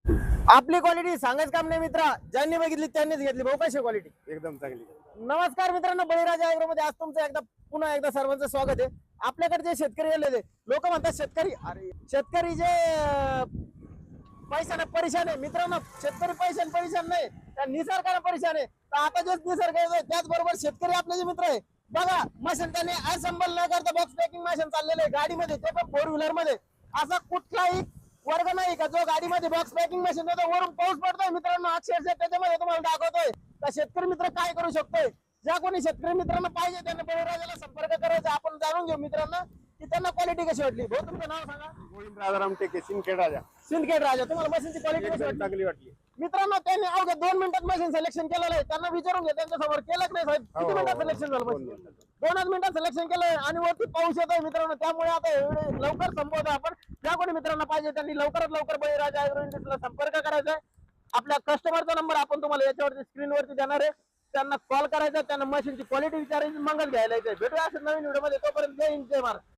आपली क्वालिटी सांगायचं काम नाही मित्रा, ज्यांनी बघितली त्यांनीच घेतली भाऊ. कशी क्वालिटी? एकदम चांगली. नमस्कार मित्रांनो, बळीराजा ऍग्रो मध्ये आज तुमचं पुन्हा एकदा सर्वांचं स्वागत आहे. आपल्याकडे जे शेतकरी आलेले लोक म्हणतात शेतकरी, अरे शेतकरी जे पैशाने परेशान आहे मित्रांनो. शेतकरी पैशाने परेशान नाही, त्या निसर्गाने परेशान आहे. तर आता जे निसर्ग आहे त्याचबरोबर शेतकरी आपले जे मित्र आहे बघा, मशीन त्याने असेंबल न करता बॉक्स पॅकिंग मशीन चाललेलं आहे गाडीमध्ये, ते पण 4 व्हीलर मध्ये. असा कुठलाही वर्ग नाही का जो गाडीमध्ये बॉक्स पॅकिंग मशीन देतो. वरून पाऊस पडतोय मित्रांनो, अक्षरशः त्याच्यामध्ये तुम्हाला दाखवतोय. तर शेतकरी मित्र काय करू शकतोय? ज्या कोणी शेतकरी मित्रांना पाहिजे त्यांना बळीराजाला संपर्क करायचा. आपण जाणून घेऊ मित्रांनो की त्यांना क्वालिटी कशी वाटली. भाऊ तुमचं नाव सांगा. गोविंद राजाराम टेके, सिंदखेड राजा. सिंदखेड राजा. तुम्हाला मशीनची क्वालिटी कशी वाटली? चांगली वाटली मित्रांनो त्यांनी अवघ्या 2 मिनिटात मशीन सिलेक्शन केलेलं आहे. त्यांना विचारून घ्या त्यांच्या समोर केलं नाही साहेब, किती मिनिटात सिलेक्शन झालं? 2 मिनिटात सिलेक्शन केलंय आणि वरती पाऊस येतोय मित्रांनो. त्यामुळे आता एवढे लवकर संपवतो आपण. ज्या कोणी मित्रांना पाहिजे त्यांनी लवकरात लवकर बळीराजा ऍग्रो इंडस्ट्रीला संपर्क करायचा आहे. आपल्या कस्टमरचा नंबर आपण तुम्हाला याच्यावरती स्क्रीनवरती देणार आहे. त्यांना कॉल करायचा, त्यांना मशीनची क्वालिटी विचारायची, मगच घ्यायला येते. भेटूया असं नवीन व्हिडिओ मध्ये. तोपर्यंत जय हिंद जय महाराष्ट्र.